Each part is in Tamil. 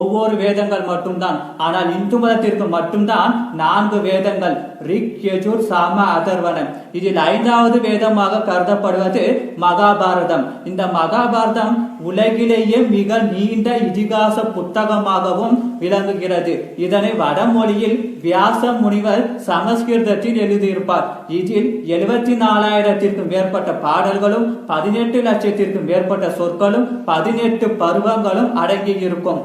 ஒவ்வொரு வேதங்கள் மட்டும்தான். ஆனால் இந்து மதத்திற்கு மட்டும்தான் 4 வேதங்கள், ரிக், யஜுர், சாம, அதர்வனம். இதில் 5வது வேதமாக கருதப்படுவது மகாபாரதம். இந்த மகாபாரதம் உலகிலேயே மிக நீண்ட இதிகாச புத்தகமாகவும் விளங்குகிறது. இதனை வடமொழியில் வியாச முனிவர் சமஸ்கிருதத்தில் எழுதியிருப்பார். இதில் 74,000த்திற்கும் மேற்பட்ட பாடல்களும் 18 லட்சத்திற்கும் மேற்பட்ட சொற்களும் 18 பருவங்களும் அடங்கியிருக்கும்.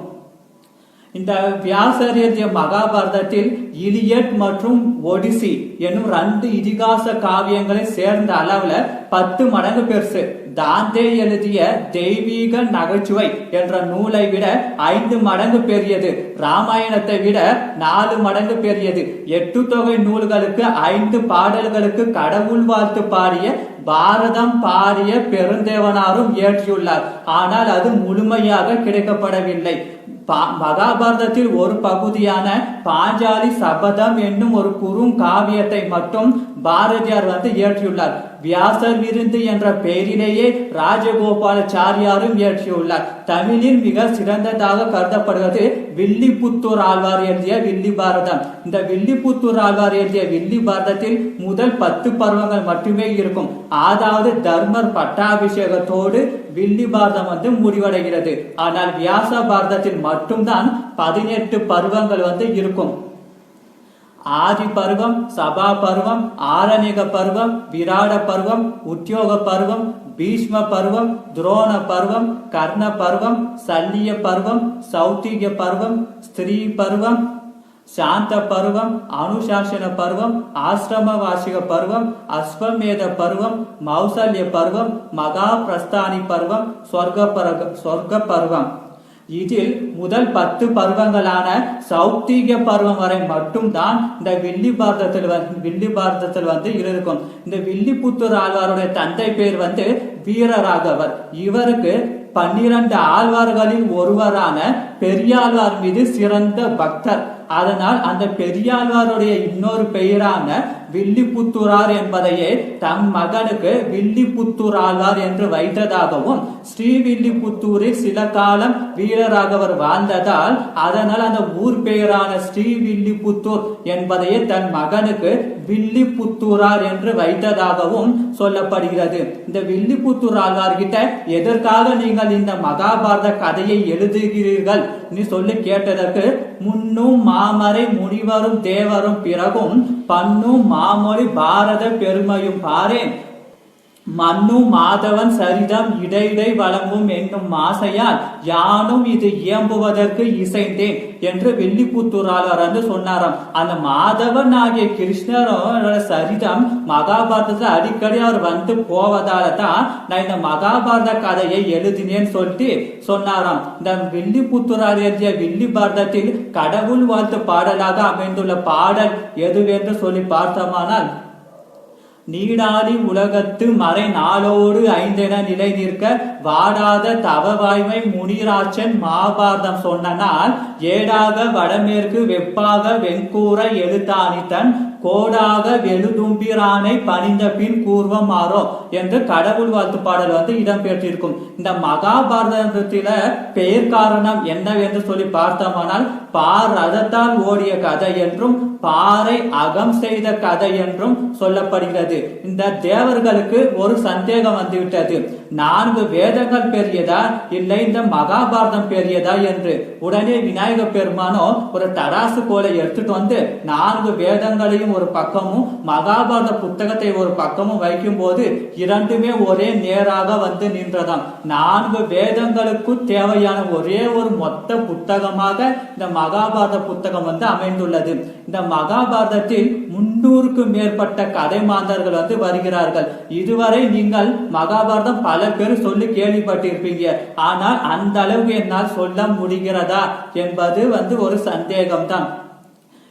இந்த வியாசர் எழுதிய மகாபாரதத்தில் இலியட் மற்றும் ஒடிசி என்னும் 2 இதிகாச காவியங்களை சேர்ந்த அளவுல 10 மடங்கு பெருசு. தாந்தே எழுதிய தெய்வீக நகைச்சுவை என்ற நூலை விட 5 மடங்கு பெரியது. ராமாயணத்தை விட 4 மடங்கு பெரியது. 8 தொகை நூல்களுக்கு 5 பாடல்களுக்கு கடவுள் வாழ்த்து பாடிய பாரதம் பாடிய பெருந்தேவனாரும் இயற்றியுள்ளார். ஆனால் அது முழுமையாக கிடைக்கப்படவில்லை. மகாபாரதத்தில் ஒரு பகுதியான பாஞ்சாலி சபதம் என்னும் ஒரு குறும் காவியத்தை மட்டும் பாரதியார் இயற்றியுள்ளார். வியாசர் விருந்து என்ற பெயரிலேயே ராஜகோபாலாச்சாரியாரும் இயற்றியுள்ளார். தமிழில் மிக சிறந்ததாக கருதப்படுவது வில்லிபுத்தூர் ஆழ்வார் எழுதிய வில்லி பாரதம். இந்த வில்லிபுத்தூர் ஆழ்வார் எழுதிய வில்லி பாரதத்தில் முதல் 10 பருவங்கள் மட்டுமே இருக்கும். அதாவது தர்மர் பட்டாபிஷேகத்தோடு வில்லி பாரதம் முடிவடைகிறது. ஆனால் வியாச பாரதத்தில் மட்டும்தான் 18 பருவங்கள் இருக்கும். ஆதி பருவம், சபா பருவம், ஆரணிக பருவம், விராட பருவம், உத்தியோக பருவம், பீஷ்ம பருவம், துரோண பருவம், கர்ண பருவம், சல்லிய பருவம், சௌத்திக பருவம், ஸ்திரீ பருவம், சாந்த பருவம், அனுசாசன பருவம், ஆசிரம வாசிக பருவம், அஸ்வமேத பருவம், மௌசல்ய பருவம், மகா பிரஸ்தானி பருவம், சொர்க்க பருவம். இதில் முதல் 10 பருவங்களான சௌத்திக பருவம் வரை மட்டும்தான் இந்த வில்லி பாரதத்தில் இருக்கும். இந்த வில்லிபுத்தூர் ஆழ்வாருடைய தந்தை பேர் வீரராகவர். இவருக்கு 12 ஆழ்வார்களில் ஒருவரான பெரியாழ்வார் மீது சிறந்த பக்தர். அதனால் அந்த பெரியாழ்வாருடைய இன்னொரு பெயரான வில்லிபுத்தூரார் என்பதையே தம் மகனுக்கு வில்லிபுத்தூர் ஆழ்வார் என்று வைத்ததாகவும், ஸ்ரீவில்லிபுத்தூரில் சில காலம் வீரராகவர் வாழ்ந்ததால் அதனால் அந்த ஊர் பெயரான ஸ்ரீவில்லிபுத்தூர் என்பதையே தன் மகனுக்கு வில்லிபுத்தூரார் என்று வைத்ததாகவும் சொல்லப்படுகிறது. இந்த வில்லிபுத்தூர் ஆழ்வார்கிட்ட எதற்காக நீங்கள் இந்த மகாபாரத கதையை எழுதுகிறீர்கள் சொல்லி கேட்டதற்கு, முன்னும் மாமரை முனிவரும் தேவரும் பிறகும் பண்ணும் மாமொழி பாரத பெருமையும் பாரேன், மன்னும் மாதவன் சரிதம் இடையிடை வழங்கும் என்னும் ஆசையால் யானும் இது இயம்புவதற்கு இசைந்தேன் என்று வில்லிபுத்தூர் ஆழ்வார் சொன்னாராம். அந்த மாதவன் ஆகிய கிருஷ்ணரோட சரிதம் மகாபாரதத்துல அடிக்கடி அவர் போவதால தான் நான் இந்த மகாபாரத கதையை எழுதினேன்னு சொல்லிட்டு சொன்னாராம். இந்த வில்லிபுத்தூர் எழுதிய வில்லி பாரதத்தில் கடவுள் வாழ்த்து பாடலாக அமைந்துள்ள பாடல் எதுவென்று சொல்லி பார்த்தோமானால், நீடாதி உலகத்து மறை நாளோடு 5 நிலை நிற்க வாடாத தவ வாய்மை முனிராச்சன் மாபாரதம் சொன்னால், ஏடாக வடமேற்கு வெப்பாக வெண்கூற எழுத்தானித்தன் கோடாக வெளுதும்பிரானை பணிந்த பின் கூர்வம் மாறோ என்று கடவுள் வாழ்த்து பாடல் இடம்பெற்றிருக்கும். இந்த மகாபாரதத்தில பெயர் காரணம் என்னவென்று சொல்லி பார்த்தோமானால், பார் ரதத்தால் ஓடிய கதை என்றும் பாறை அகம் செய்த கதை என்றும் சொல்லப்படுகிறது. இந்த தேவர்களுக்கு ஒரு சந்தேகம் வந்துவிட்டது. 4 வேதங்கள் பெரியதா இல்லை இந்த மகாபாரதம் பெரியதா என்று. உடனே விநாயக பெருமானோ ஒரு தராசு கோலை எடுத்துட்டு 4 வேதங்களையும் ஒரு பக்கமும் மகாபாரத புத்தகத்தை ஒரு பக்கமும் வைக்கும் போது 2மே ஒரே நேராக நின்றதாம். 4 வேதங்களுக்கு தேவையான ஒரே ஒரு மொத்த புத்தகமாக இந்த மகாபாரத புத்தகம் அமைந்துள்ளது. இந்த மகாபாரதத்தில் 300க்கும் மேற்பட்ட கதை மாந்தர்கள் வருகிறார்கள். இதுவரை நீங்கள் மகாபாரதம் பல பேர் சொல்லி கேள்விப்பட்டிருப்பீங்க. ஆனால் அந்த அளவுக்கு என்னால் சொல்ல முடிகிறதா என்பது ஒரு சந்தேகம் தான்.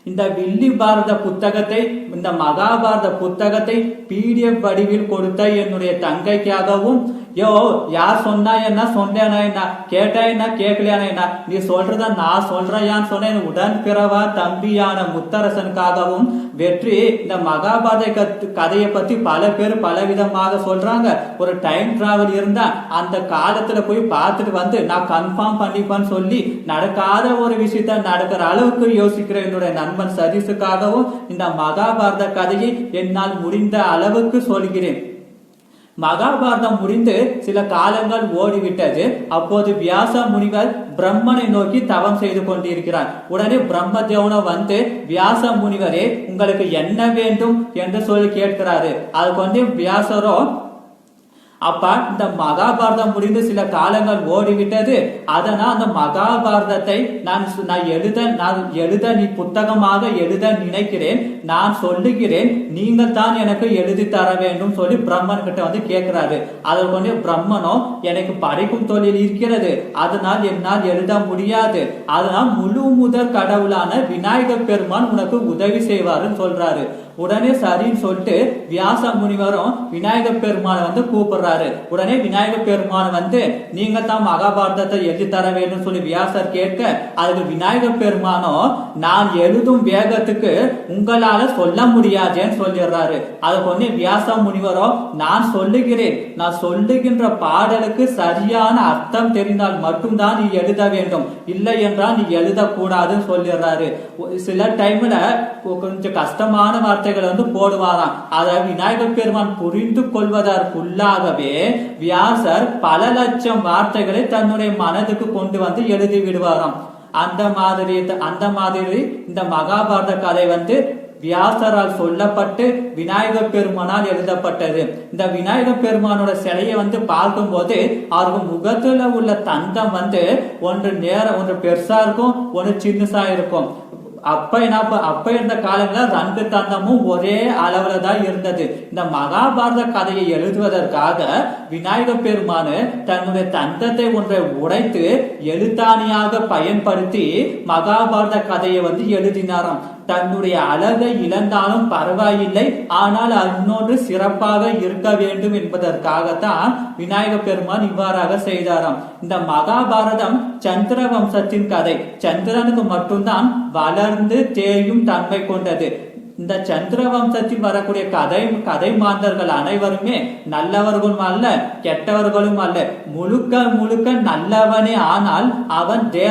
இந்த வில்லி பாரத புத்தகத்தை, இந்த மகாபாரத புத்தகத்தை PDF வடிவில் கொடுத்த என்னுடைய தங்கைக்காகவும், யோ யார் சொன்னா என்ன சொன்னேனா என்ன கேட்டா என்ன கேட்கலையானா என்ன நீ சொல்றத நான் சொல்றையான்னு சொன்னேன். உடன் பிறவா தம்பியான முத்தரசனுக்காகவும் வெற்றி இந்த மகாபாரத கதையை பத்தி பல பேர் பலவிதமாக சொல்றாங்க. ஒரு டைம் டிராவல் இருந்தா அந்த காலத்துல போய் பார்த்துட்டு வந்து நான் கன்ஃபார்ம் பண்ணிப்பேன்னு சொல்லி நடக்காத ஒரு விஷயத்த நடக்கிற அளவுக்கு யோசிக்கிற என்னுடைய நண்பன் சதீஷுக்காகவும் இந்த மகாபாரத கதையை என்னால் முடிந்த அளவுக்கு சொல்கிறேன். மகாபாரதம் முடிந்து சில காலங்கள் ஓடிவிட்டது. அப்போது வியாச முனிவர் பிரம்மனை நோக்கி தவம் செய்து கொண்டிருக்கிறார். உடனே பிரம்ம தேவனை வந்து வியாச முனிவரே உங்களுக்கு என்ன வேண்டும் என்று சொல்லி கேட்கிறாரு. அதுக்கு வந்து வியாசரோ அப்ப இந்த மகாபாரதம் முடிந்து சில காலங்கள் ஓடிவிட்டது. அதனால் அந்த மகாபாரதத்தை நான் எழுத நீ புத்தகமாக எழுத நினைக்கிறேன். நான் சொல்லுகிறேன், நீங்கள் தான் எனக்கு எழுதி தர வேண்டும் சொல்லி பிரம்மன் கிட்ட வந்து கேட்கிறாரு. அதை கொண்டு பிரம்மனோ எனக்கு படைக்கும் தொழில் இருக்கிறது, அதனால் என்னால் எழுத முடியாது. அதனால் முழு முதற் கடவுளான விநாயகர் பெருமான் உனக்கு உதவி செய்வாருன்னு சொல்றாரு. உடனே சரின்னு சொல்லிட்டு வியாச முனிவரும் விநாயகர் பெருமானை வந்து கூப்பிடுறாரு. உடனே விநாயகர் பெருமான் வந்து நீங்க தான் மகாபாரதத்தை எழுதி தர வேண்டும் சொல்லி வியாசர் கேட்க, அதுக்கு விநாயகர் பெருமானோ நான் எழுதும் வேகத்துக்கு உங்களால சொல்ல முடியாதுன்னு சொல்லிடுறாரு. அதை கொண்டு வியாச முனிவரோ நான் சொல்லுகிறேன், நான் சொல்லுகின்ற பாடலுக்கு சரியான அர்த்தம் தெரிந்தால் மட்டும்தான் நீ எழுத வேண்டும், இல்லை என்றால் நீ எழுதக்கூடாதுன்னு சொல்லிடுறாரு. சில டைம்ல கொஞ்சம் கஷ்டமான வார்த்தைகளை வந்து போடுவாராம். அதை விநாயகர் பெருமான் புரிந்து கொள்வதற்குள்ளாகவே வியாசர் பல லட்சம் வார்த்தைகளை தன்னுடைய மனதுக்கு கொண்டு வந்து எழுதி விடுவாராம். அந்த மாதிரி இந்த மகாபாரத கதை வந்து வியாசரால் சொல்லப்பட்டு விநாயகர் பெருமானால் எழுதப்பட்டது. இந்த விநாயகர் பெருமானோட சிலையை வந்து பார்க்கும் போது அவருக்கு முகத்துல உள்ள தந்தம் வந்து ஒன்று பெருசா இருக்கும், ஒன்று சின்னசா இருக்கும். அப்ப இருந்த காலங்கள 2 தந்தமும் ஒரே அளவுல தான் இருந்தது. இந்த மகாபாரத கதையை எழுதுவதற்காக விநாயகர் பெருமானு தன்னுடைய தந்தத்தை ஒன்றை உடைத்து எழுத்தாணியாக பயன்படுத்தி மகாபாரத கதையை வந்து எழுதினாராம். தன்னுடைய அழகை இழந்தாலும் பரவாயில்லை, ஆனால் இன்னொன்று சிறப்பாக இருக்க வேண்டும் என்பதற்காகத்தான் விநாயகர் பெருமான் இவ்வாறாக செய்தாராம். இந்த மகாபாரதம் சந்திர வம்சத்தின் கதை. சந்திரனுக்கு மட்டும்தான் வளர்ந்து தேயும் தன்மை கொண்டது. இந்த சந்திர வம்சத்தில் வரக்கூடிய கதை மாந்தர்கள் அனைவருமே நல்லவர்களும் அல்ல, கெட்டவர்களும் அல்ல, முழுக்க நல்லவனே. ஆனால் அவன் தேவ